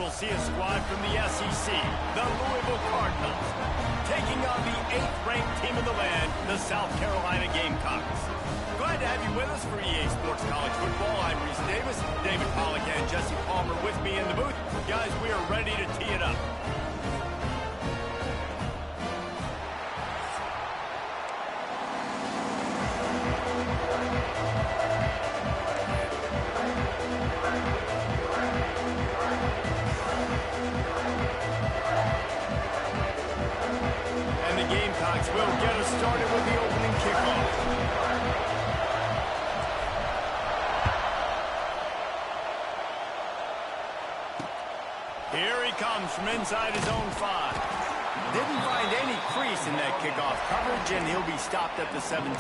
we'll see a squad from the SEC, the Louisville Cardinals, taking on the 8th-ranked team in the land, the South Carolina Gamecocks. Glad to have you with us for EA Sports College Football. I'm Reese Davis, David Pollack and Jesse Palmer with me in the booth. Guys, we are ready to tee it up. And the Gamecocks will get us started with the opening kickoff. Here he comes from inside his own 5. Didn't find any crease in that kickoff coverage, and he'll be stopped at the 17.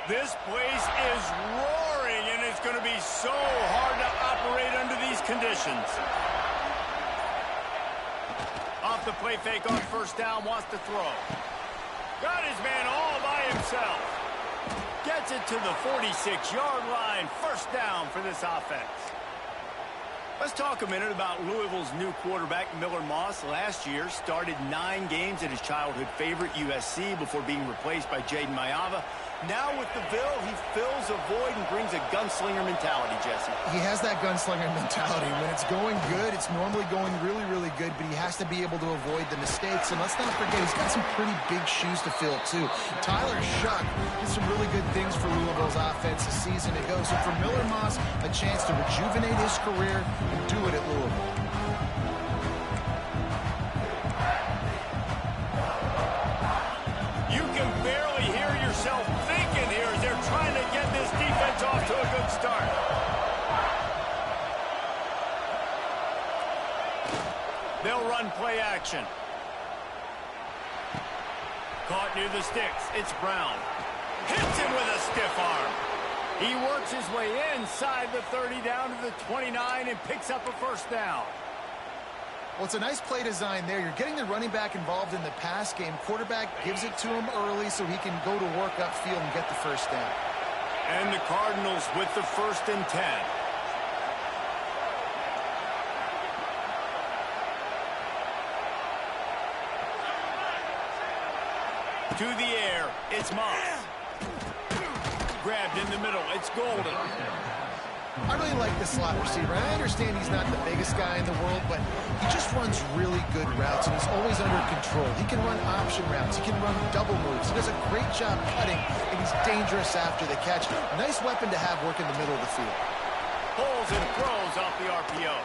This place is roaring, and it's going to be so hard to operate under these conditions. Off the play fake on first down, wants to throw. Got his man all by himself. Gets it to the 46-yard line. First down for this offense. Let's talk a minute about Louisville's new quarterback, Miller Moss. Last year, started 9 games at his childhood favorite, USC, before being replaced by Jaden Mayava. Now with the Bill, he fills a void and brings a gunslinger mentality, Jesse. He has that gunslinger mentality. When it's going good, it's normally going really, really good, but he has to be able to avoid the mistakes. And let's not forget, he's got some pretty big shoes to fill, too. Tyler Shuck did some really good things for Louisville's offense a season ago. So for Miller Moss, a chance to rejuvenate his career and do it at Louisville. You can barely hear yourself thinking here as they're trying to get this defense off to a good start. They'll run play action. Caught near the sticks. It's Brown. Hits him with a stiff arm. He works his way inside the 30 down to the 29 and picks up a first down. Well, it's a nice play design there. You're getting the running back involved in the pass game. Quarterback gives it to him early so he can go to work upfield and get the first down. And the Cardinals with the 1st and 10. To the air, it's Moss. Grabbed in the middle, it's Golden. I really like the slot receiver. I understand he's not the biggest guy in the world, but he just runs really good routes, and he's always under control. He can run option routes. He can run double moves. He does a great job cutting, and he's dangerous after the catch. Nice weapon to have work in the middle of the field. Pulls and throws off the RPO.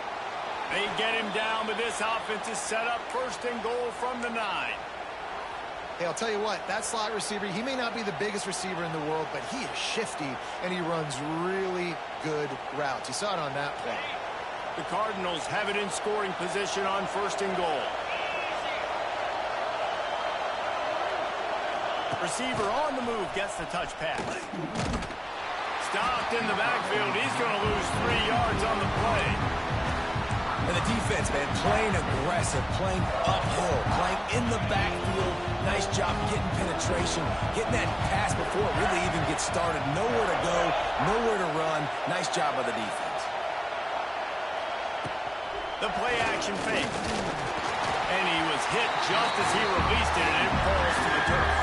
They get him down, but this offense is set up 1st and goal from the 9. Hey, I'll tell you what, that slot receiver, he may not be the biggest receiver in the world, but he is shifty, and he runs really good routes. You saw it on that play. The Cardinals have it in scoring position on 1st and goal. Receiver on the move gets the touch pass. Stopped in the backfield. He's going to lose 3 yards on the play. And the defense, man, playing aggressive, playing uphill, playing in the backfield. Nice job getting penetration, getting that pass before it really even gets started. Nowhere to go, nowhere to run. Nice job by the defense. The play action fake. And he was hit just as he released it, and it falls to the turf.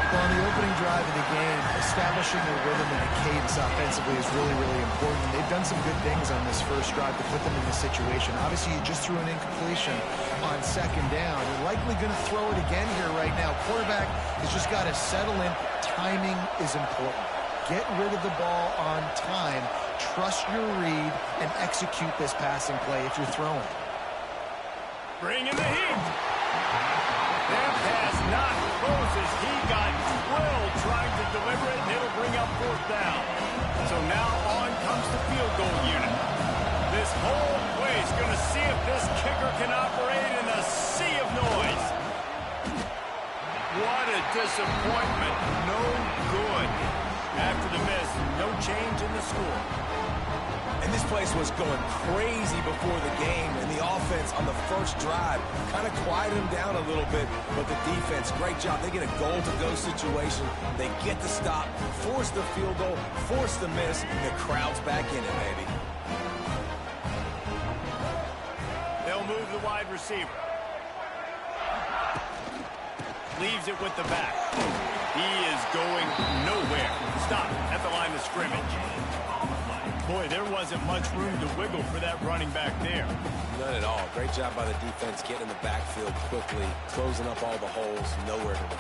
Well, on the opening drive of the game, establishing a rhythm and a cadence offensively is really, really important. They've done some good things on this first drive to put them in this situation. Obviously, you just threw an incompletion on 2nd down. You're likely going to throw it again here right now. Quarterback has just got to settle in. Timing is important. Get rid of the ball on time. Trust your read and execute this passing play if you're throwing. Bring in the heat. That pass not close as he got drilled trying to deliver it, and it'll bring up 4th down. So now on comes the field goal unit. This whole place going to see if this kicker can operate in a sea of noise. What a disappointment. No good. After the miss, no change in the score. And this place was going crazy before the game, and the offense on the first drive kind of quieted them down a little bit, but the defense, great job. They get a goal-to-go situation. They get the stop, force the field goal, force the miss, and the crowd's back in it, baby. They'll move the wide receiver. Leaves it with the back. He is going nowhere. Stop at the line of scrimmage. Boy, there wasn't much room to wiggle for that running back there. None at all. Great job by the defense getting in the backfield quickly, closing up all the holes, nowhere to run.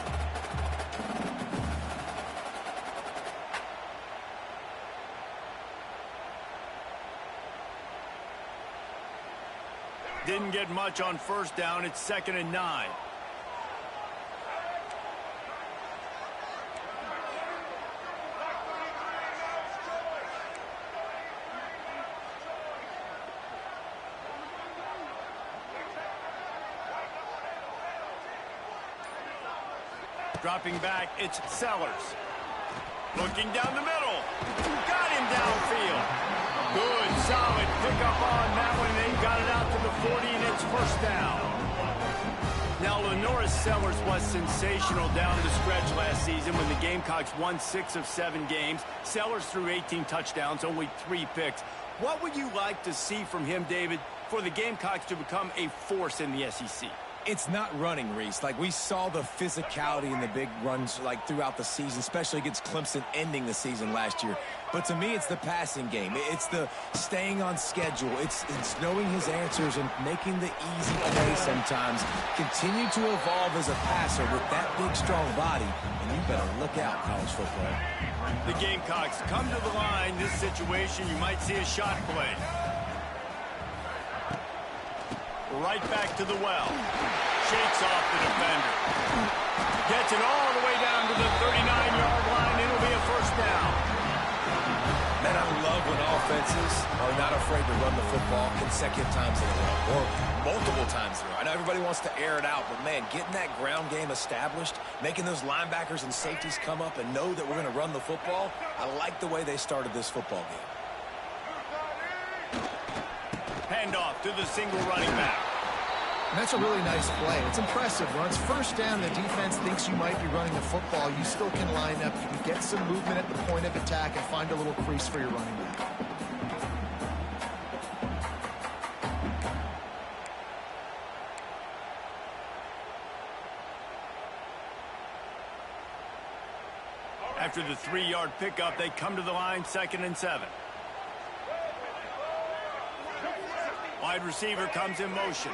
Didn't get much on first down. It's 2nd and 9. Dropping back, it's Sellers. Looking down the middle. Got him downfield. Good, solid pickup on that one. They got it out to the 40, and it's first down. Now, Lenoris Sellers was sensational down the stretch last season when the Gamecocks won 6 of 7 games. Sellers threw 18 touchdowns, only 3 picks. What would you like to see from him, David, for the Gamecocks to become a force in the SEC? It's not running, Reese. Like, we saw the physicality in the big runs, like, throughout the season, especially against Clemson ending the season last year. But to me, it's the passing game. It's the staying on schedule. It's knowing his answers and making the easy play sometimes. Continue to evolve as a passer with that big, strong body. And you better look out, college football. The Gamecocks come to the line. This situation, you might see a shot play. Right back to the well. Shakes off the defender. Gets it all the way down to the 39-yard line. It'll be a first down. Man, I love when offenses are not afraid to run the football consecutive times in a row or multiple times in a row. I know everybody wants to air it out, but, man, getting that ground game established, making those linebackers and safeties come up and know that we're going to run the football, I like the way they started this football game. Handoff to the single running back. And that's a really nice play. It's impressive. When it's first down, the defense thinks you might be running the football. You still can line up. You can get some movement at the point of attack and find a little crease for your running back. After the 3-yard pickup, they come to the line, 2nd and 7. Wide receiver comes in motion.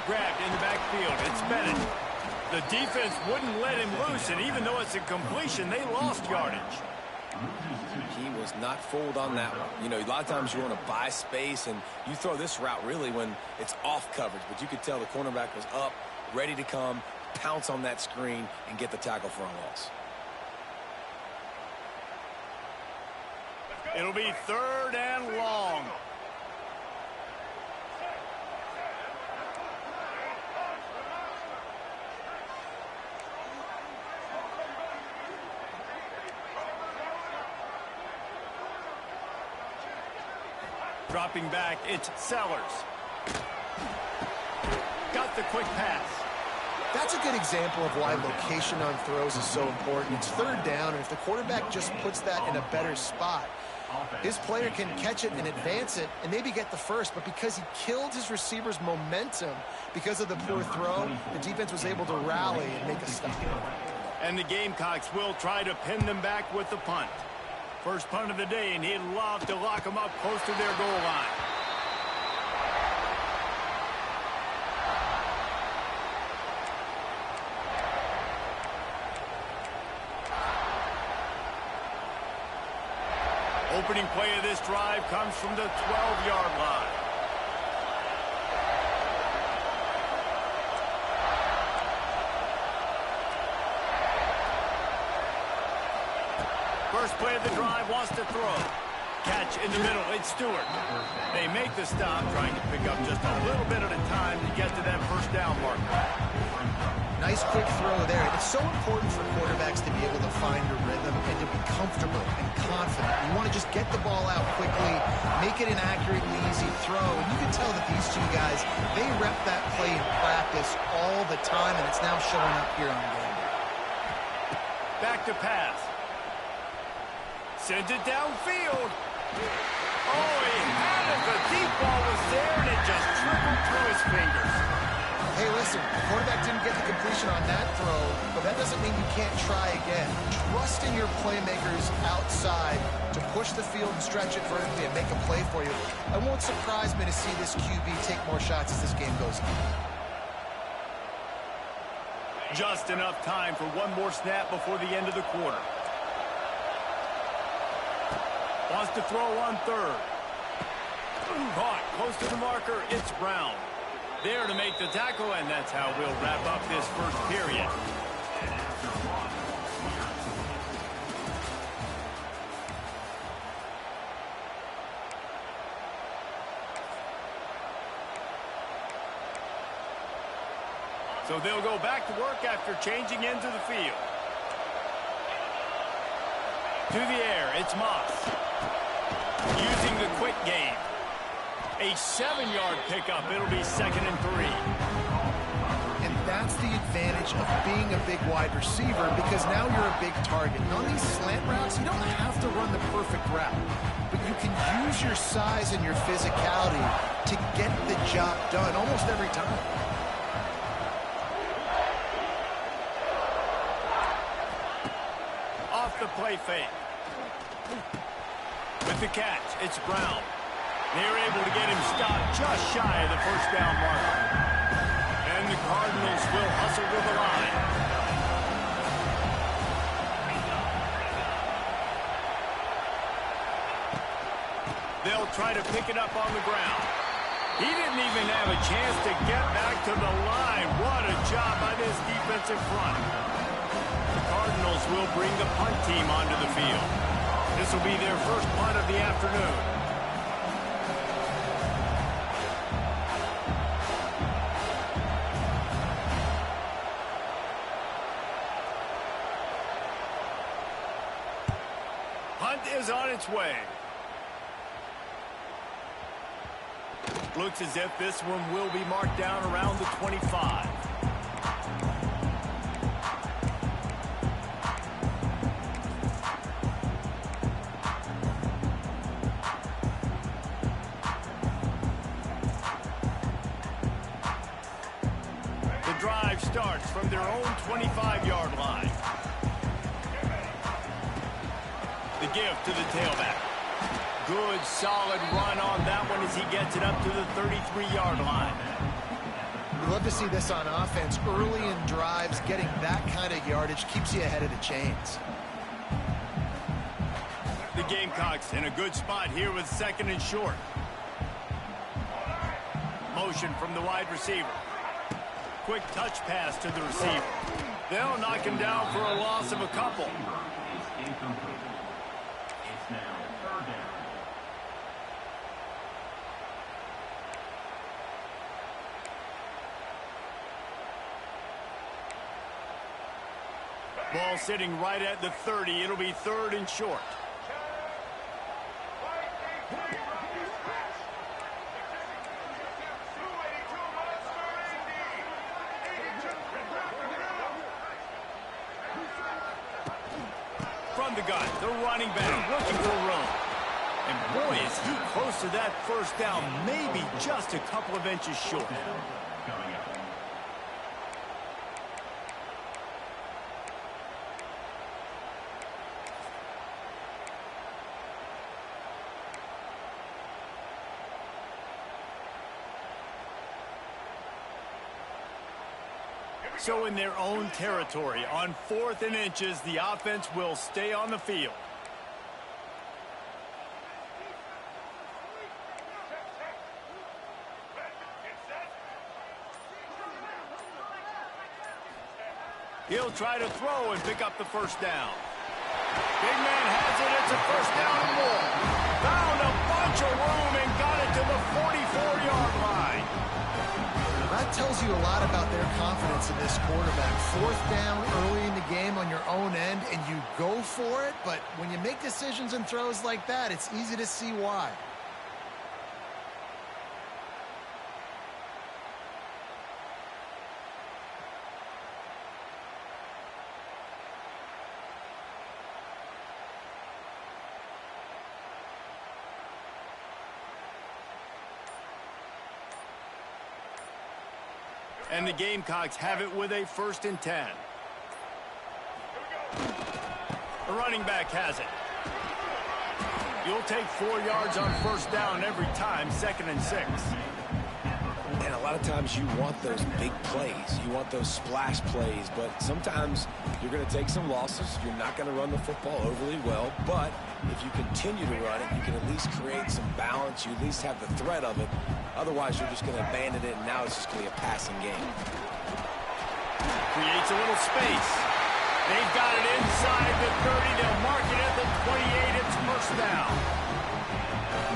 Grabbed in the backfield. It's Bennett. The defense wouldn't let him loose, and even though it's a completion, they lost yardage. He was not fooled on that one. You know, a lot of times you want to buy space, and you throw this route really when it's off coverage. But you could tell the cornerback was up, ready to come, pounce on that screen, and get the tackle for a loss. It'll be 3rd and long. Dropping back, it's Sellers. Got the quick pass. That's a good example of why location on throws is so important. It's 3rd down, and if the quarterback just puts that in a better spot, his player can catch it and advance it and maybe get the first, but because he killed his receiver's momentum because of the poor throw, the defense was able to rally and make a stop. And the Gamecocks will try to pin them back with the punt. First punt of the day, and he'd love to lock them up close to their goal line. Opening play of this drive comes from the 12-yard line. First play of the drive, wants to throw. Catch in the middle, it's Stewart. They make the stop, trying to pick up just a little bit at a time to get to that first down mark. Nice quick throw there. It's so important for quarterbacks to be able to find a rhythm and to be comfortable and confident want to just get the ball out quickly, make it an accurately easy throw. And you can tell that these two guys, they rep that play in practice all the time, and it's now showing up here on game day. Back to pass. Sends it downfield. Oh, he had it. The deep ball was there, and it just trickled through his fingers. Hey, listen, the quarterback didn't get the completion on that throw, but that doesn't mean you can't try again. Trust in your playmakers outside to push the field and stretch it vertically and make a play for you. It won't surprise me to see this QB take more shots as this game goes on. Just enough time for one more snap before the end of the quarter. Wants to throw on third. Caught close to the marker. It's Brown. There to make the tackle, and that's how we'll wrap up this first period. So they'll go back to work after changing into the field. To the air, it's Moss. Using the quick game. A 7-yard pickup. It'll be 2nd and 3. And that's the advantage of being a big wide receiver, because now you're a big target. And on these slant routes, you don't have to run the perfect route, but you can use your size and your physicality to get the job done almost every time. Off the play fake. With the catch, it's Brown. They're able to get him stopped just shy of the first down marker. And the Cardinals will hustle to the line. They'll try to pick it up on the ground. He didn't even have a chance to get back to the line. What a job by this defensive front. The Cardinals will bring the punt team onto the field. This will be their first punt of the afternoon. Punt is on its way. Looks as if this one will be marked down around the 25. The drive starts from their own 25-yard line. The give to the tailback. Good, solid run on that one as he gets it up to the 33-yard line. We love to see this on offense. Early in drives, getting that kind of yardage keeps you ahead of the chains. The Gamecocks in a good spot here with 2nd and short. Motion from the wide receiver. Quick touch pass to the receiver. They'll knock him down for a loss of a couple. Ball sitting right at the 30. It'll be 3rd and short. From the gun, the running back looking for room. And boy, is he close to that first down, maybe just a couple of inches short. So in their own territory, on 4th and inches, the offense will stay on the field. He'll try to throw and pick up the first down. Big man has it. It's a first down and more. Found a bunch of room and got it to the 44-yard line. that tells you a lot about their confidence in this quarterback. Fourth down early in the game on your own end, and you go for it, but when you make decisions and throws like that, it's easy to see why. And the Gamecocks have it with a 1st and 10. The running back has it. You'll take 4 yards on 1st down every time, 2nd and 6. And a lot of times you want those big plays. You want those splash plays, but sometimes you're going to take some losses. You're not going to run the football overly well, but if you continue to run it, you can at least create some balance. You at least have the threat of it. Otherwise, you're just going to abandon it, and now it's just going to be a passing game. Creates a little space. They've got it inside the 30. They'll mark it at the 28. It's 1st down.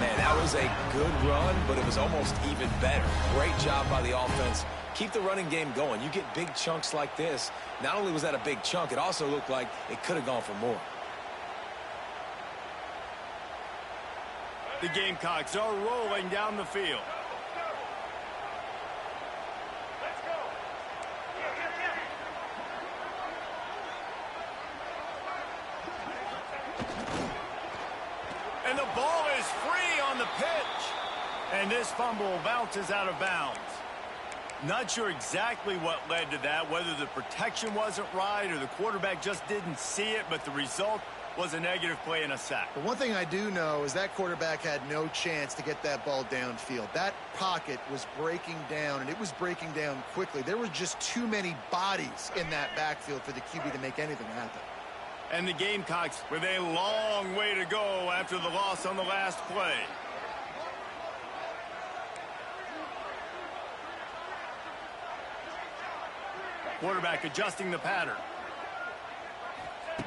Man, that was a good run, but it was almost even better. Great job by the offense. Keep the running game going. You get big chunks like this. Not only was that a big chunk, it also looked like it could have gone for more. The Gamecocks are rolling down the field. And the ball is free on the pitch. And this fumble bounces out of bounds. Not sure exactly what led to that, whether the protection wasn't right or the quarterback just didn't see it, but the result was a negative play and a sack. But one thing I do know is that quarterback had no chance to get that ball downfield. That pocket was breaking down, and it was breaking down quickly. There were just too many bodies in that backfield for the QB to make anything happen. And the Gamecocks with a long way to go after the loss on the last play. Quarterback adjusting the pattern.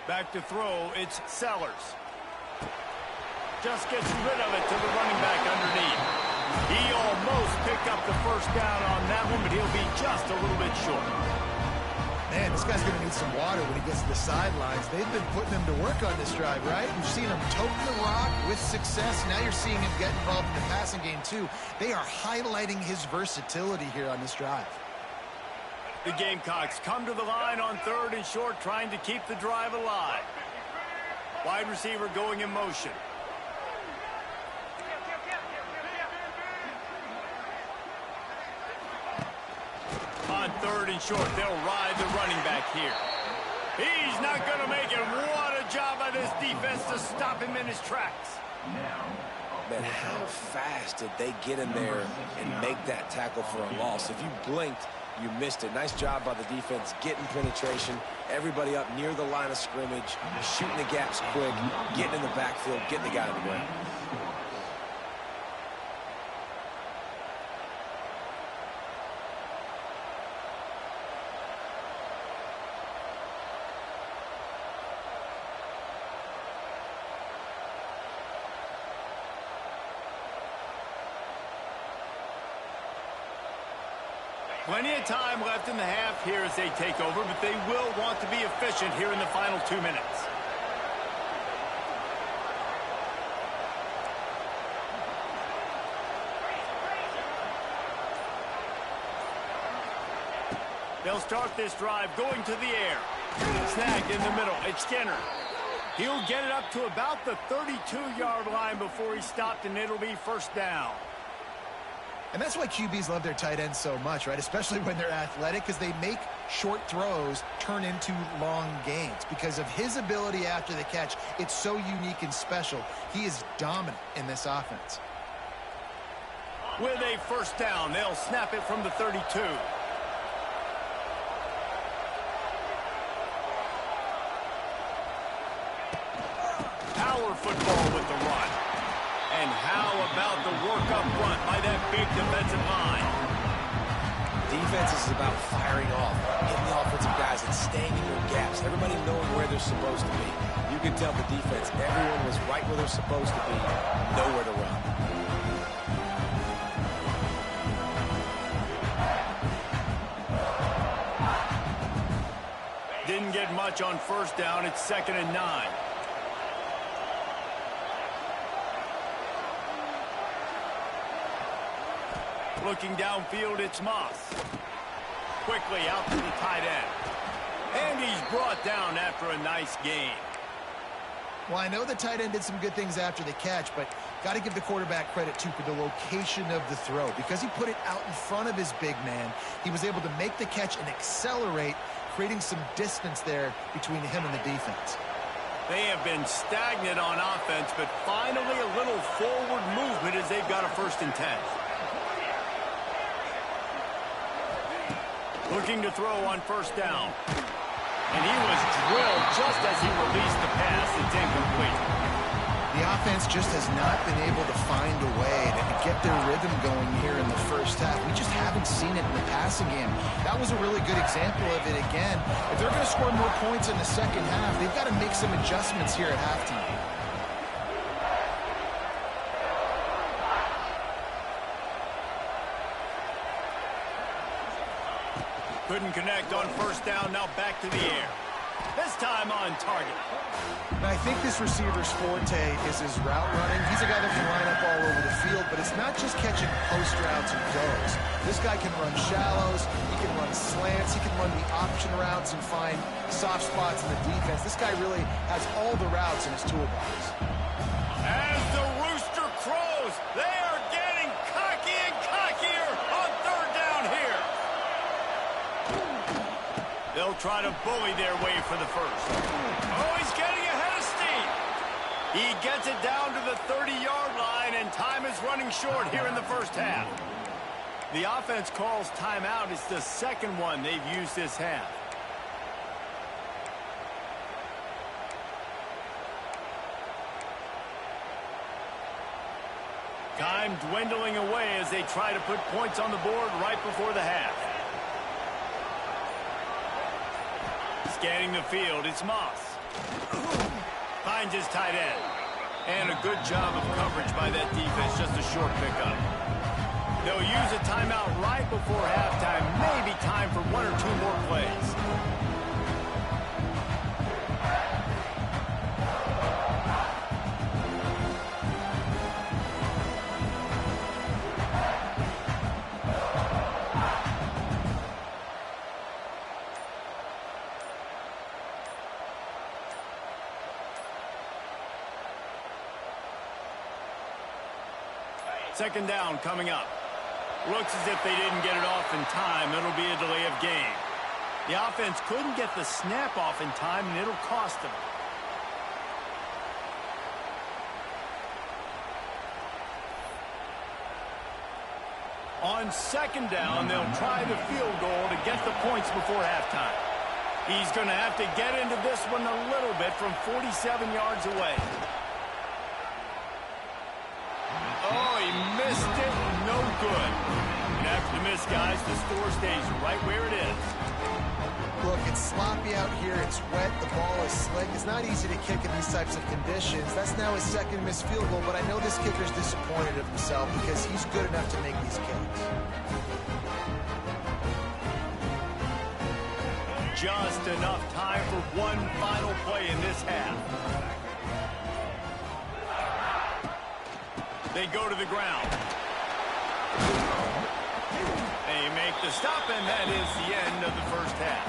Back to throw, it's Sellers. Just gets rid of it to the running back underneath. He almost picked up the 1st down on that one, but he'll be just a little bit short. Man, this guy's going to need some water when he gets to the sidelines. They've been putting him to work on this drive, right? You've seen him toting the rock with success. Now you're seeing him get involved in the passing game, too. They are highlighting his versatility here on this drive. The Gamecocks come to the line on 3rd and short, trying to keep the drive alive. Wide receiver going in motion. On 3rd and short, they'll ride the running back here. He's not going to make it. What a job by this defense to stop him in his tracks. Man, how fast did they get in there and make that tackle for a loss? If you blinked, you missed it. Nice job by the defense getting penetration. Everybody up near the line of scrimmage, shooting the gaps quick, getting in the backfield, getting the guy on the ground. Plenty of time left in the half here as they take over, but they will want to be efficient here in the final 2 minutes. They'll start this drive going to the air. Snagged in the middle. It's Skinner. He'll get it up to about the 32-yard line before he's stopped, and it'll be 1st down. And that's why QBs love their tight ends so much, right? Especially when they're athletic, because they make short throws turn into long gains. Because of his ability after the catch, it's so unique and special. He is dominant in this offense. With a 1st down, they'll snap it from the 32. Power football with the run. And how about the work up front by that big defensive line? Defense is about firing off, hitting the offensive guys and staying in their gaps. Everybody knowing where they're supposed to be. You can tell the defense, everyone was right where they're supposed to be, nowhere to run. Didn't get much on first down. It's 2nd and 9. Looking downfield, it's Moss. Quickly out to the tight end. And he's brought down after a nice gain. Well, I know the tight end did some good things after the catch, but got to give the quarterback credit, too, for the location of the throw. Because he put it out in front of his big man, he was able to make the catch and accelerate, creating some distance there between him and the defense. They have been stagnant on offense, but finally a little forward movement as they've got a 1st and 10. Looking to throw on first down. And he was drilled just as he released the pass. It's incomplete. The offense just has not been able to find a way to get their rhythm going here in the first half. We just haven't seen it in the passing game. That was a really good example of it again. If they're going to score more points in the second half, they've got to make some adjustments here at halftime. Couldn't connect on first down. Now back to the air. This time on target. And I think this receiver's forte is his route running. He's a guy that can line up all over the field, but it's not just catching post routes and goes. This guy can run shallows, he can run slants, he can run the option routes and find soft spots in the defense. This guy really has all the routes in his toolbox. As the rooster crows, they are getting cocky and cockier on 3rd down here. They'll try to bully their way for the 1st. Oh, he's getting ahead of steam. He gets it down to the 30-yard line, and time is running short here in the first half. The offense calls timeout. It's the 2nd one they've used this half. Time dwindling away as they try to put points on the board right before the half. Scanning the field, it's Moss. Finds his tight end. And a good job of coverage by that defense, just a short pickup. They'll use a timeout right before halftime. Maybe time for 1 or 2 more plays. Second down coming up. Looks as if they didn't get it off in time. It'll be a delay of game. The offense couldn't get the snap off in time, and it'll cost them. On 2nd down, they'll try the field goal to get the points before halftime. He's going to have to get into this one a little bit from 47 yards away. Oh, he missed it. No good. And after the miss, guys, the score stays right where it is. Look, it's sloppy out here. It's wet. The ball is slick. It's not easy to kick in these types of conditions. That's now his 2nd missed field goal, but I know this kicker's disappointed of himself because he's good enough to make these kicks. Just enough time for one final play in this half. They go to the ground. They make the stop, and that is the end of the first half.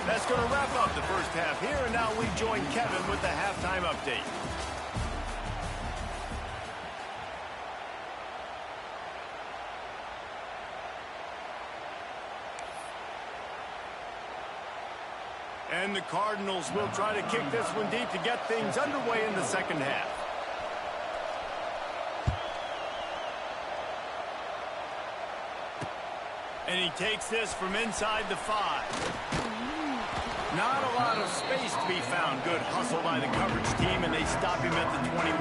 That's going to wrap up the first half here, and now we join Kevin with the halftime update. And the Cardinals will try to kick this one deep to get things underway in the second half. And he takes this from inside the 5. Not a lot of space to be found. Good hustle by the coverage team, and they stop him at the 21.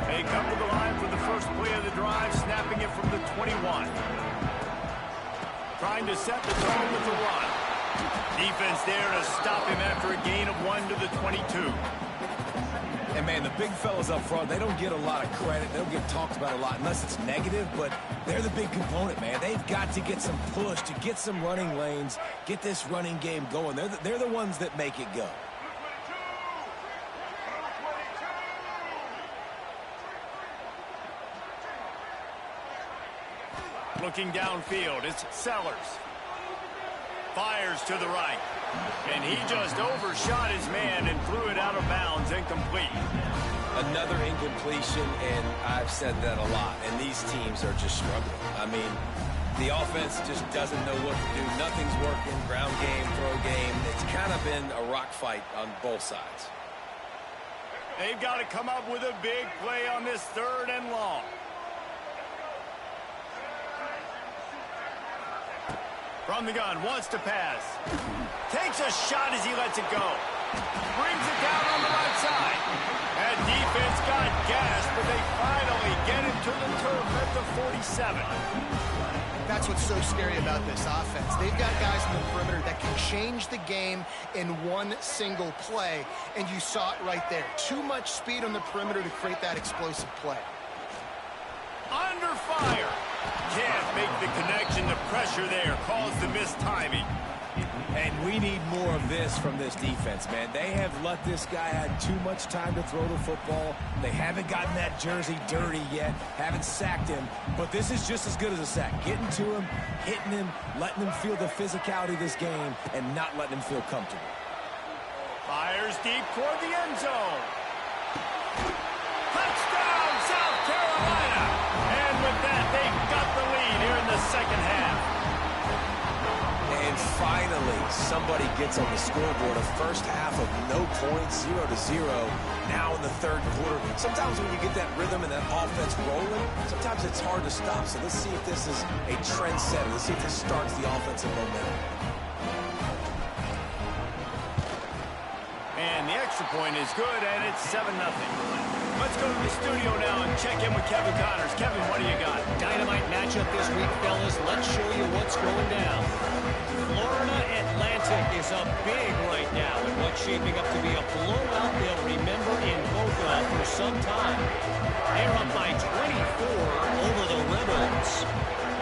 They come to the line for the first play of the drive, snapping it from the 21. Trying to set the tone with the run. Defense there to stop him after a gain of 1 to the 22. And, man, the big fellas up front, they don't get a lot of credit. They don't get talked about a lot unless it's negative, but they're the big component, man. They've got to get some push, to get some running lanes, get this running game going. They're the ones that make it go. Looking downfield, it's Sellers. Fires to the right. And he just overshot his man and threw it out of bounds, incomplete. Another incompletion, and I've said that a lot, and these teams are just struggling. I mean, the offense just doesn't know what to do. Nothing's working, ground game, throw game. It's kind of been a rock fight on both sides. They've got to come up with a big play on this 3rd and long. From the gun, wants to pass. Takes a shot as he lets it go. Brings it down on the right side. That defense got gas, but they finally get him to the turf at the 47. That's what's so scary about this offense. They've got guys in the perimeter that can change the game in one single play, and you saw it right there. Too much speed on the perimeter to create that explosive play. Under fire. Can't make the connection. The pressure there caused the missed timing. And we need more of this from this defense, man. They have let this guy have too much time to throw the football. They haven't gotten that jersey dirty yet, haven't sacked him. But this is just as good as a sack. Getting to him, hitting him, letting him feel the physicality of this game, and not letting him feel comfortable. Fires deep toward the end zone. Touchdown, South Carolina! And with that, they've got the lead here in the second half. And finally, somebody gets on the scoreboard. A first half of no points, 0-0. Now in the 3rd quarter. Sometimes when you get that rhythm and that offense rolling, sometimes it's hard to stop. So let's see if this is a trend setter. Let's see if this starts the offensive momentum. And the extra point is good, and it's 7-0. Let's go to the studio now and check in with Kevin Connors. Kevin, what do you got? Dynamite matchup this week, fellas. Let's show you what's going down. Florida Atlantic is up big right now in what's shaping up to be a blowout they'll remember in Boca for some time. They're up by 24 over the Rebels.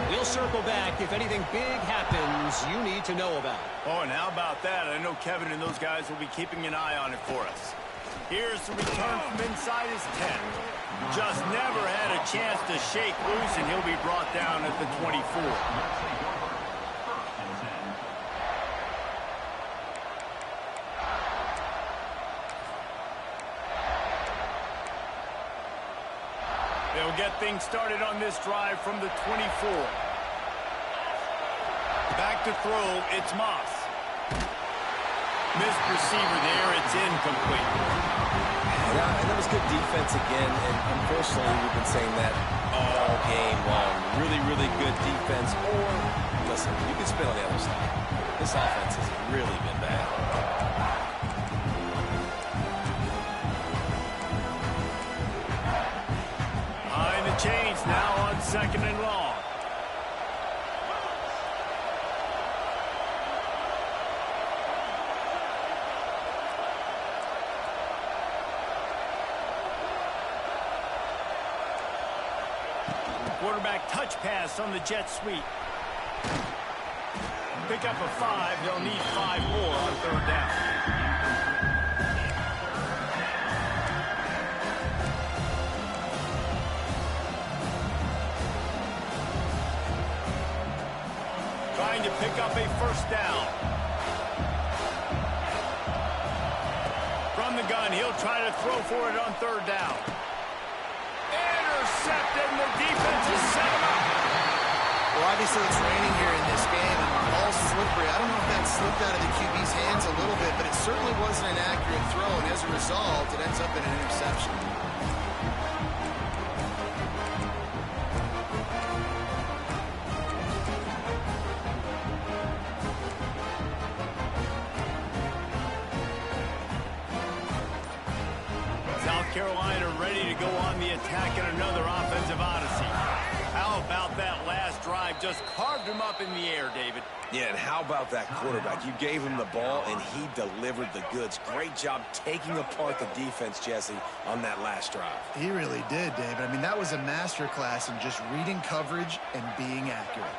We'll circle back if anything big happens you need to know about. Oh, and how about that? I know Kevin and those guys will be keeping an eye on it for us. Here's the return from inside his 10. Just never had a chance to shake loose, and he'll be brought down at the 24. They'll get things started on this drive from the 24. Back to throw, it's Moss. Missed receiver there, it's incomplete. Yeah, and that was good defense again, and unfortunately we've been saying that all game long. Really, really good defense, or, listen, you can spin on the other side. This offense has really been bad. Behind the chains now on 2nd and long. Quarterback touch pass on the jet sweep. Pick up a 5. They'll need 5 more on 3rd down. Trying to pick up a 1st down. From the gun, he'll try to throw for it on 3rd down. Intercepted, and the defense is set him up. Well, obviously it's raining here in this game, and the ball's slippery. I don't know if that slipped out of the QB's hands a little bit, but it certainly wasn't an accurate throw, and as a result, it ends up in an interception. South Carolina they're ready to go on the attack in another offensive odyssey. How about that last drive? Just carved him up in the air, David. Yeah, and how about that quarterback? You gave him the ball, and he delivered the goods. Great job taking apart the defense, Jesse, on that last drive. He really did, David. I mean, that was a masterclass in just reading coverage and being accurate.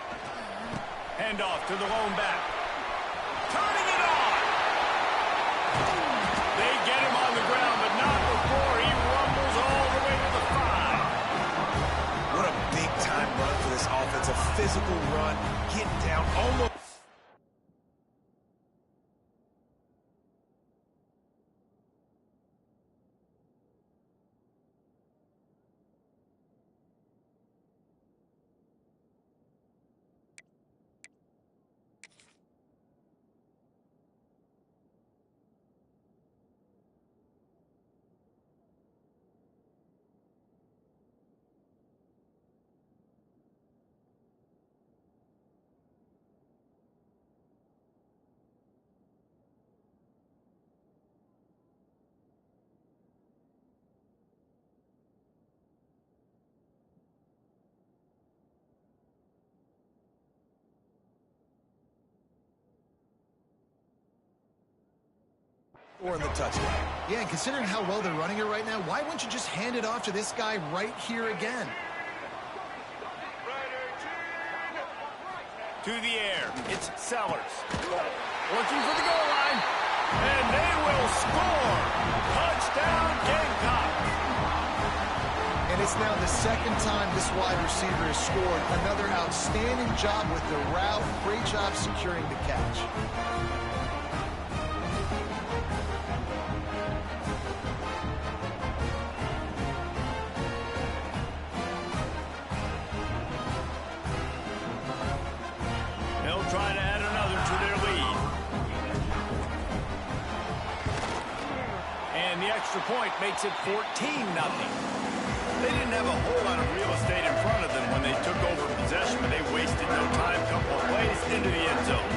Handoff to the lone back. Turning it on! They get him on the ground, but not before he rumbles all the way to the 5. What a big-time run for this offense. A physical run, getting down almost. Or in the touchdown. Yeah, and considering how well they're running it right now, why wouldn't you just hand it off to this guy right here again? To the air, it's Sellers. Looking for the goal line, and they will score. Touchdown, Gamecock. And it's now the second time this wide receiver has scored. Another outstanding job with the route. Great job securing the catch. Trying to add another to their lead. And the extra point makes it 14-0. They didn't have a whole lot of real estate in front of them when they took over possession, but they wasted no time. Couple of plays into the end zone.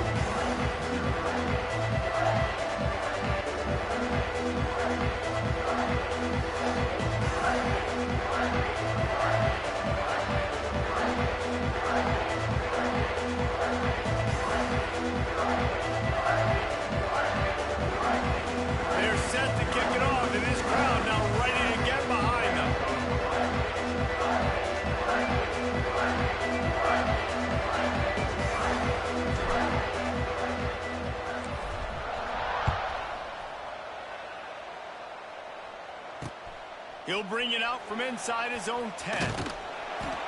He'll bring it out from inside his own 10.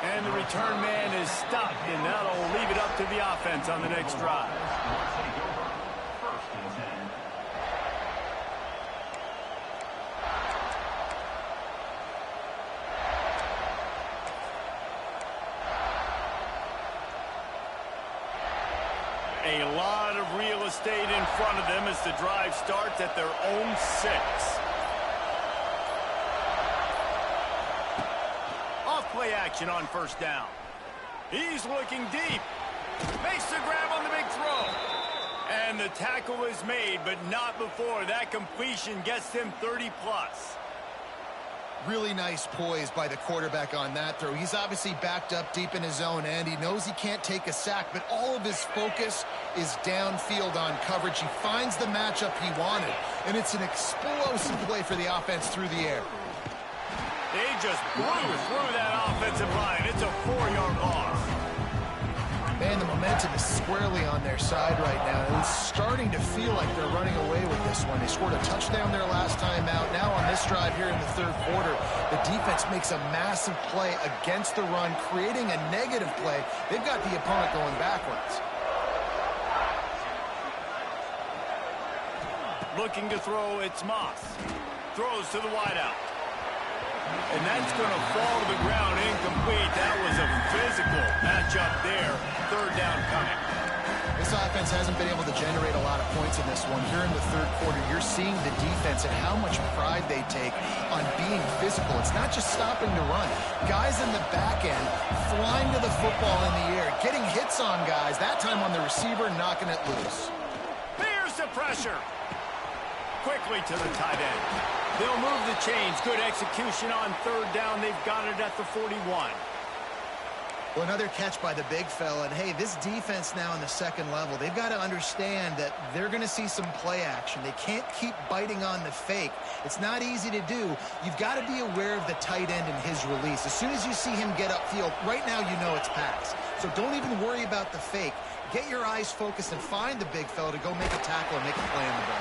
And the return man is stopped, and that'll leave it up to the offense on the next drive. A lot of real estate in front of them as the drive starts at their own 6. Play action on first down. He's looking deep. Makes the grab on the big throw. And the tackle is made, but not before that completion gets them 30-plus. Really nice poise by the quarterback on that throw. He's obviously backed up deep in his own end. He knows he can't take a sack, but all of his focus is downfield on coverage. He finds the matchup he wanted, and it's an explosive play for the offense through the air. They just blew through that offensive line. It's a 4-yard loss. Man, the momentum is squarely on their side right now. It's starting to feel like they're running away with this one. They scored a touchdown their last time out. Now on this drive here in the third quarter, the defense makes a massive play against the run, creating a negative play. They've got the opponent going backwards. Looking to throw, it's Moss. Throws to the wideout. And that's going to fall to the ground incomplete. That was a physical matchup there. Third down coming. This offense hasn't been able to generate a lot of points in this one. Here in the third quarter, you're seeing the defense and how much pride they take on being physical. It's not just stopping the run. Guys in the back end flying to the football in the air, getting hits on guys, that time on the receiver, knocking it loose. Here's the pressure. quickly to the tight end. They'll move the chains. Good execution on third down. They've got it at the 41. Well, another catch by the big fella. And, hey, this defense now in the second level, they've got to understand that they're going to see some play action. They can't keep biting on the fake. It's not easy to do. You've got to be aware of the tight end and his release. As soon as you see him get upfield, right now you know it's pass. So don't even worry about the fake. Get your eyes focused and find the big fella to go make a tackle and make a play on the ball.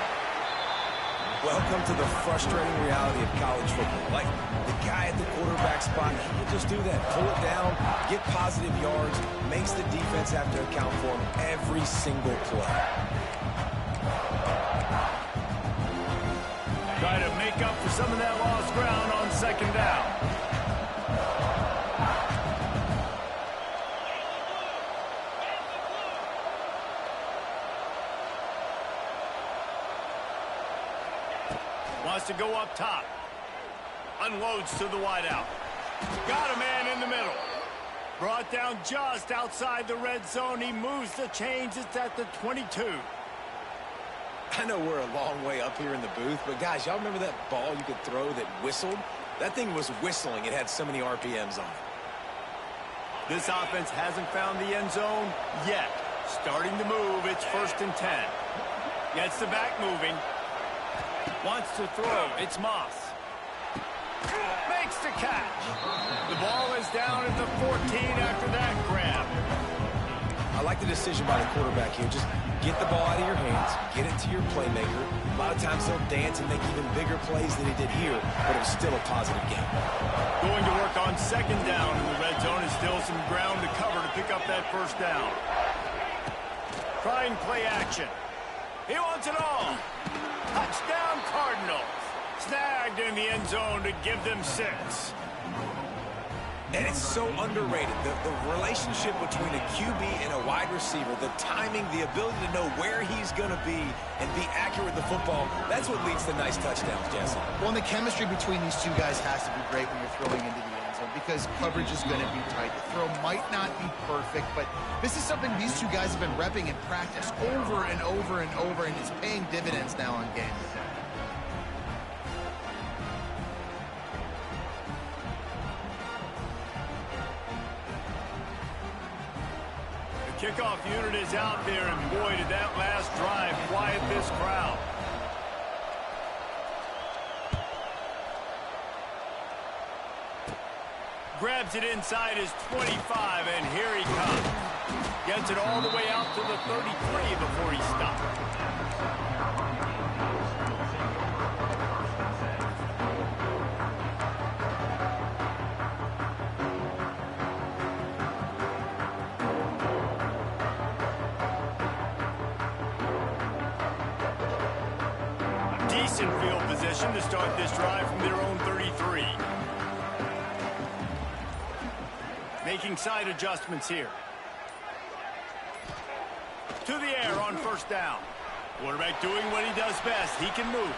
Welcome to the frustrating reality of college football. Like, the guy at the quarterback spot, he can just do that. Pull it down, get positive yards, makes the defense have to account for him every single play. Try to make up for some of that lost ground on second down. Wants to go up top. Unloads to the wideout. Got a man in the middle. Brought down just outside the red zone. He moves the chains. It's at the 22. I know we're a long way up here in the booth, but guys, y'all remember that ball you could throw that whistled? That thing was whistling. It had so many RPMs on it. This offense hasn't found the end zone yet. Starting to move. It's 1st and 10. Gets the back moving. Wants to throw. It's Moss. Makes the catch. The ball is down at the 14 after that grab. I like the decision by the quarterback here. Just get the ball out of your hands, get it to your playmaker. A lot of times he'll dance and make even bigger plays than he did here, but it was still a positive game. Going to work on second down in the red zone. Is still some ground to cover to pick up that first down. Trying play action. He wants it all. Touchdown Cardinals. Snagged in the end zone to give them 6. And it's so underrated. The relationship between a QB and a wide receiver, the timing, the ability to know where he's going to be and be accurate with the football, that's what leads to nice touchdowns, Jesse. Well, and the chemistry between these two guys has to be great when you're throwing into the end zone because coverage is going to be tight. The throw might not be perfect, but this is something these two guys have been repping in practice over and over and over, and it's paying dividends now on game day. Kickoff unit is out there, and boy, did that last drive quiet this crowd. Grabs it inside his 25, and here he comes. Gets it all the way out to the 33 before he stops. Decent field position to start this drive from their own 33. Making side adjustments here. To the air on first down. Quarterback doing what he does best. He can move.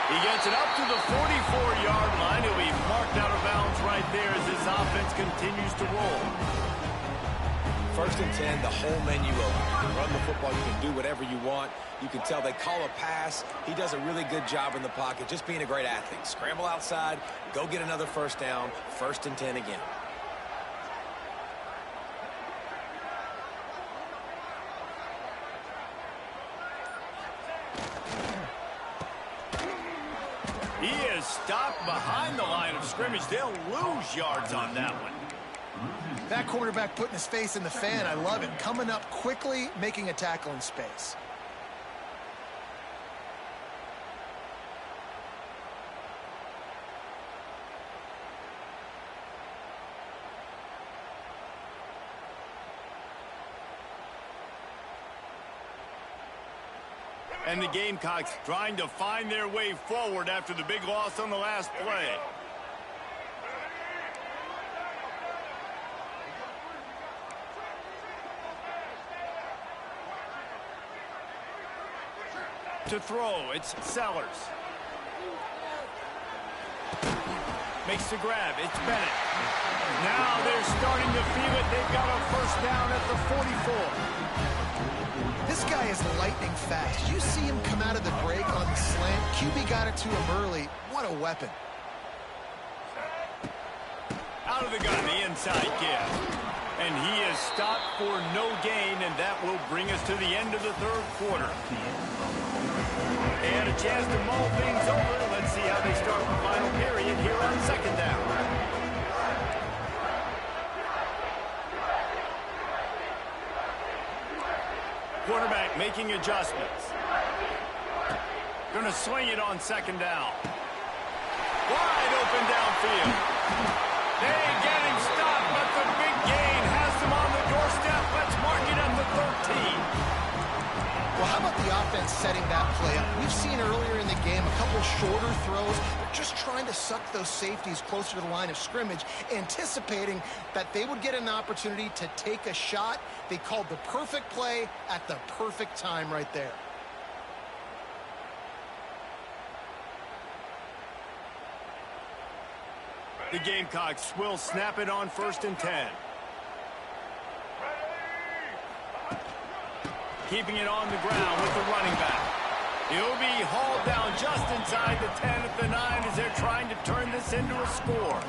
He gets it up to the 44-yard line. He'll be marked out of bounds right there as this offense continues to roll. 1st and 10, the whole menu open. You can run the football, you can do whatever you want. You can tell they call a pass. He does a really good job in the pocket, just being a great athlete. Scramble outside, go get another first down, 1st and 10 again. He is stopped behind the line of scrimmage. They'll lose yards on that one. That quarterback putting his face in the fan, I love it. Coming up quickly, making a tackle in space. And the Gamecocks trying to find their way forward after the big loss on the last play. To throw, it's Sellers. Makes the grab. It's Bennett. Now they're starting to feel it. They've got a first down at the 44. This guy is lightning fast. Did you see him come out of the break on the slant? QB got it to him early. What a weapon. Out of the gun, the inside give. And he is stopped for no gain, and that will bring us to the end of the third quarter. And a chance to mull things over. Let's see how they start the final period here on second down. Quarterback making adjustments. Gonna swing it on second down. Wide open downfield. They get him stopped, but the big gain has them on the doorstep. Let's mark it at the 13. Well, how about the offense setting that play up? We've seen earlier in the game a couple shorter throws. They're just trying to suck those safeties closer to the line of scrimmage, anticipating that they would get an opportunity to take a shot. They called the perfect play at the perfect time right there. The Gamecocks will snap it on 1st and 10. Keeping it on the ground with the running back. He'll be hauled down just inside the 10 at the 9 as they're trying to turn this into a score.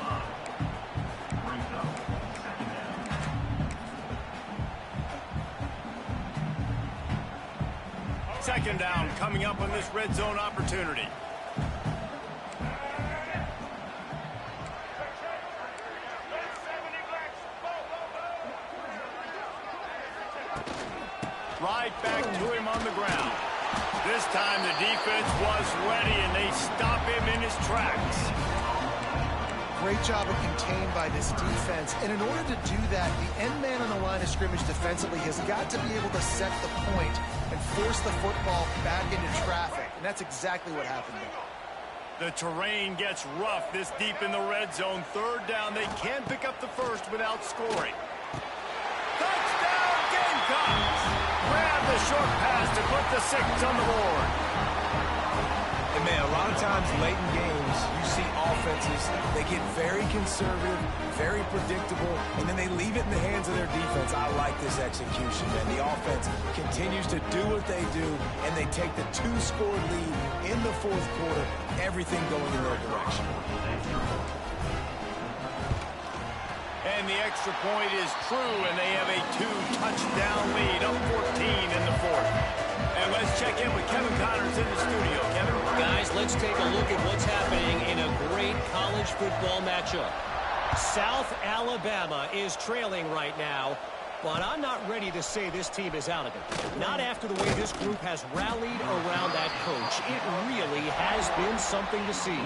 Second down coming up on this red zone opportunity. Right back to him on the ground. This time the defense was ready, and they stop him in his tracks. Great job of contained by this defense. And in order to do that, the end man on the line of scrimmage defensively has got to be able to set the point and force the football back into traffic. And that's exactly what happened there. The terrain gets rough this deep in the red zone. Third down, they can pick up the first without scoring. Touchdown, Gamecocks! Grab the short pass to put the 6 on the board. And man, a lot of times late in games, you see offenses, they get very conservative, very predictable, and then they leave it in the hands of their defense. I like this execution, man. The offense continues to do what they do, and they take the 2-score lead in the fourth quarter, everything going in their direction. And the extra point is true, and they have a 2-touchdown lead, up 14 in the fourth. And let's check in with Kevin Connors in the studio. Kevin? Guys, let's take a look at what's happening in a great college football matchup. South Alabama is trailing right now, but I'm not ready to say this team is out of it. Not after the way this group has rallied around that coach. It really has been something to see.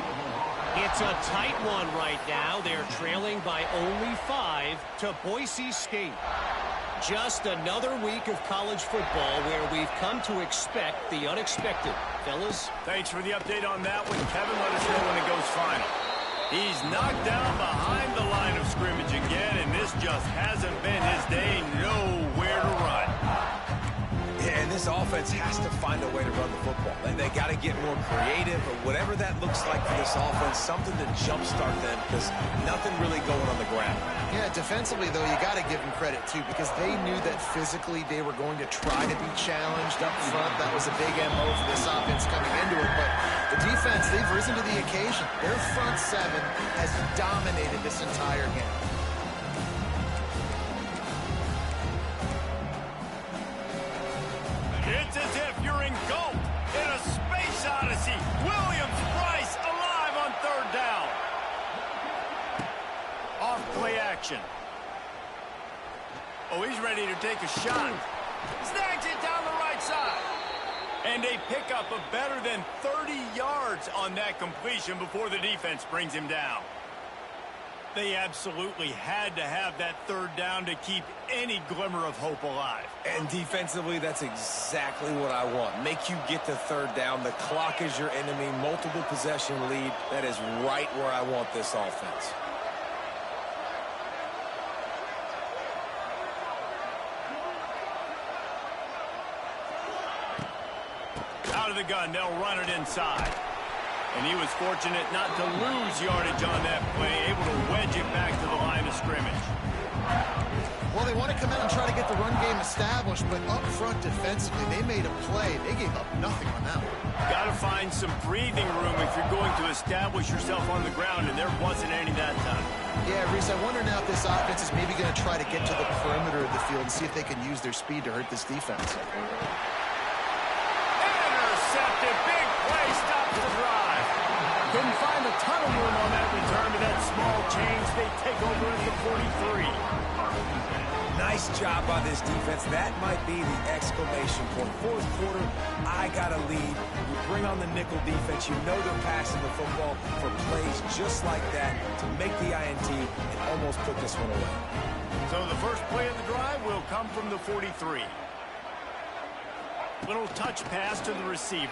It's a tight one right now. They're trailing by only 5 to Boise State. Just another week of college football where we've come to expect the unexpected. Fellas? Thanks for the update on that one, Kevin. Let us know when it goes final. He's knocked down behind the line of scrimmage again, and this just hasn't been his day. Nowhere to run. Yeah, and this offense has to find a way to run the football. They got to get more creative, or whatever that looks like for this offense, something to jumpstart them, because nothing really going on the ground. Yeah, defensively, though, you got to give them credit, too, because they knew that physically they were going to try to be challenged up front. That was a big MO for this offense coming into it. But the defense, they've risen to the occasion. Their front 7 has dominated this entire game. It's as if you're engulfed in a space odyssey. Williams-Brice alive on third down. Off play action. Oh, he's ready to take a shot. Snags it down the right side. And they pick up a better than 30 yards on that completion before the defense brings him down. They absolutely had to have that third down to keep any glimmer of hope alive. And defensively, that's exactly what I want. Make you get the third down. The clock is your enemy. Multiple possession lead. That is right where I want this offense. Out of the gun, they'll run it inside. And he was fortunate not to lose yardage on that play, able to wedge it back to the line of scrimmage. Well, they want to come out and try to get the run game established, but up front defensively, they made a play. They gave up nothing on that one. Got to find some breathing room if you're going to establish yourself on the ground, and there wasn't any that time. Yeah, Reese, I wonder now if this offense is maybe going to try to get to the perimeter of the field and see if they can use their speed to hurt this defense. Intercepted. Big play. Stops the drive. Couldn't find a ton of room on that return to that small change. They take over at the 43. Nice job by this defense. That might be the exclamation point. Fourth quarter, I got a lead. You bring on the nickel defense. You know they're passing the football for plays just like that to make the INT and almost put this one away. So the first play of the drive will come from the 43. Little touch pass to the receiver.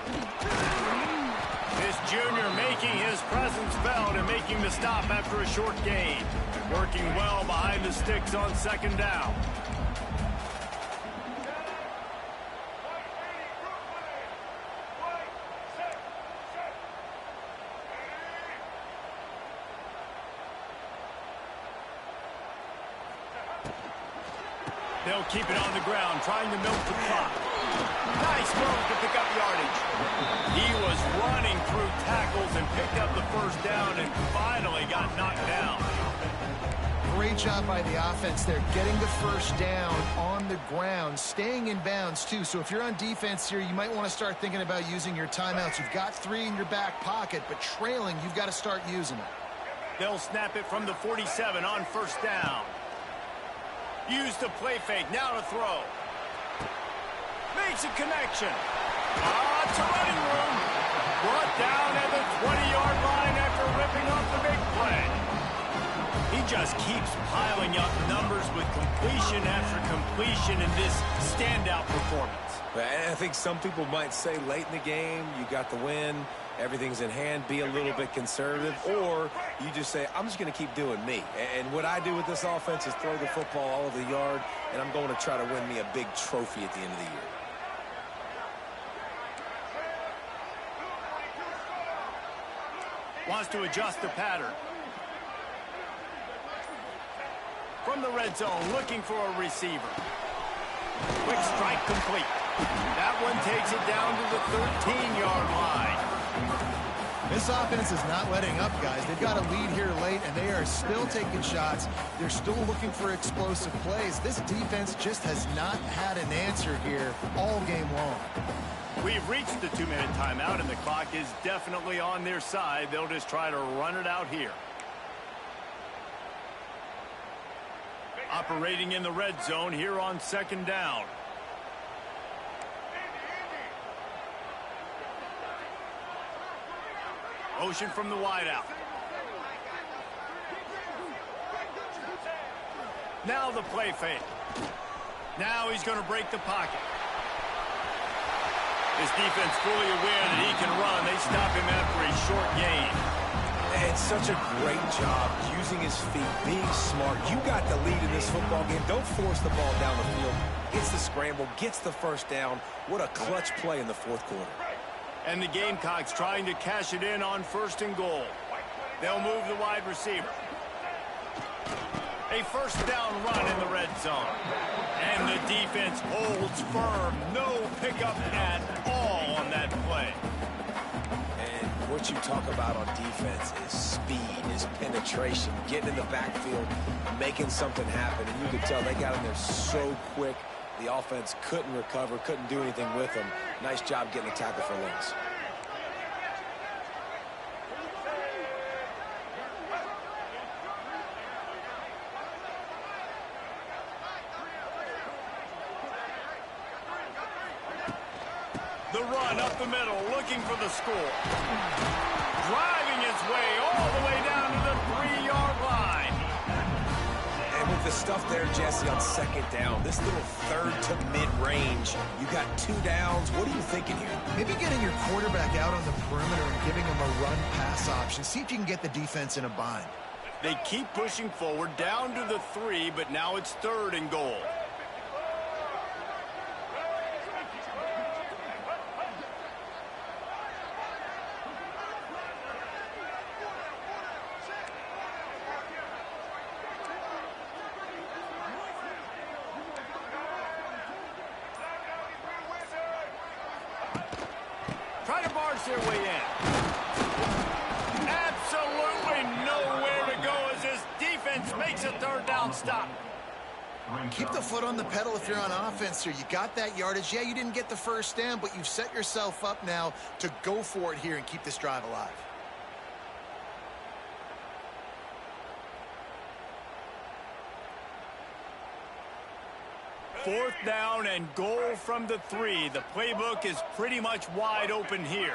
This junior making his presence felt and making the stop after a short gain. Working well behind the sticks on second down. They'll keep it on the ground, trying to milk the clock. Nice move to pick up yardage. He was running through tackles and picked up the first down and finally got knocked down. Great job by the offense there, getting the first down on the ground, staying in bounds too. So if you're on defense here, you might want to start thinking about using your timeouts. You've got 3 in your back pocket, but trailing, you've got to start using it. They'll snap it from the 47 on first down. Use the play fake, now to throw. Makes a connection. It's a running room. Brought down at the 20-yard line after ripping off the big play. He just keeps piling up numbers with completion after completion in this standout performance. I think some people might say late in the game, you got the win, everything's in hand, be a little bit conservative, or you just say, I'm just going to keep doing me. And what I do with this offense is throw the football all over the yard, and I'm going to try to win me a big trophy at the end of the year. Wants to adjust the pattern. From the red zone, looking for a receiver. Quick strike complete. That one takes it down to the 13-yard line. This offense is not letting up, guys. They've got a lead here late, and they are still taking shots. They're still looking for explosive plays. This defense just has not had an answer here all game long. We've reached the 2-minute timeout, and the clock is definitely on their side. They'll just try to run it out here. Operating in the red zone here on second down. Motion from the wideout. Now the play fake. Now he's going to break the pocket. His defense fully aware that he can run. They stop him after a short gain. And such a great job using his feet, being smart. You got the lead in this football game. Don't force the ball down the field. Gets the scramble, gets the first down. What a clutch play in the fourth quarter. And the Gamecocks trying to cash it in on first and goal. They'll move the wide receiver. A first down run in the red zone. And the defense holds firm. No pickup at all on that play. And what you talk about on defense is speed, is penetration, getting in the backfield, making something happen. And you could tell they got in there so quick. The offense couldn't recover, couldn't do anything with them. Nice job getting a tackle for loss. The run up the middle, looking for the score. Driving his way all the way down to the 3-yard line. And with the stuff there, Jesse, on second down, this little third to mid-range, you got 2 downs. What are you thinking here? Maybe getting your quarterback out on the perimeter and giving him a run-pass option. See if you can get the defense in a bind. They keep pushing forward down to the 3, but now it's 3rd and goal. force their way in. Absolutely nowhere to go as this defense makes a third down stop. Keep the foot on the pedal if you're on offense here. You got that yardage. Yeah, you didn't get the first down, but you've set yourself up now to go for it here and keep this drive alive. Fourth down and goal from the 3. The playbook is pretty much wide open here.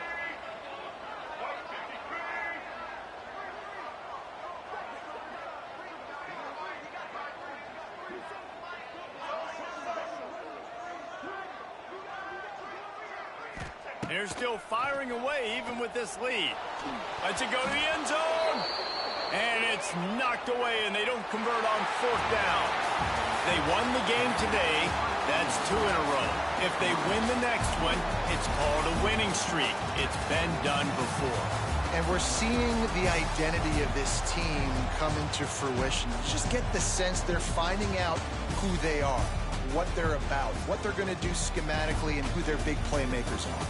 They're still firing away even with this lead. Lets it go to the end zone. And it's knocked away, and they don't convert on fourth down. They won the game today. That's 2 in a row. If they win the next one, it's called a winning streak. It's been done before. And we're seeing the identity of this team come into fruition. You just get the sense they're finding out who they are, what they're about, what they're going to do schematically, and who their big playmakers are.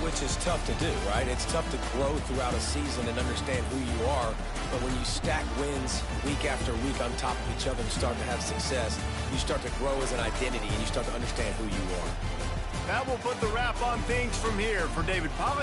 Which is tough to do, right? It's tough to grow throughout a season and understand who you are. But when you stack wins week after week on top of each other and start to have success, you start to grow as an identity and you start to understand who you are. That will put the wrap on things from here. For David Pollack,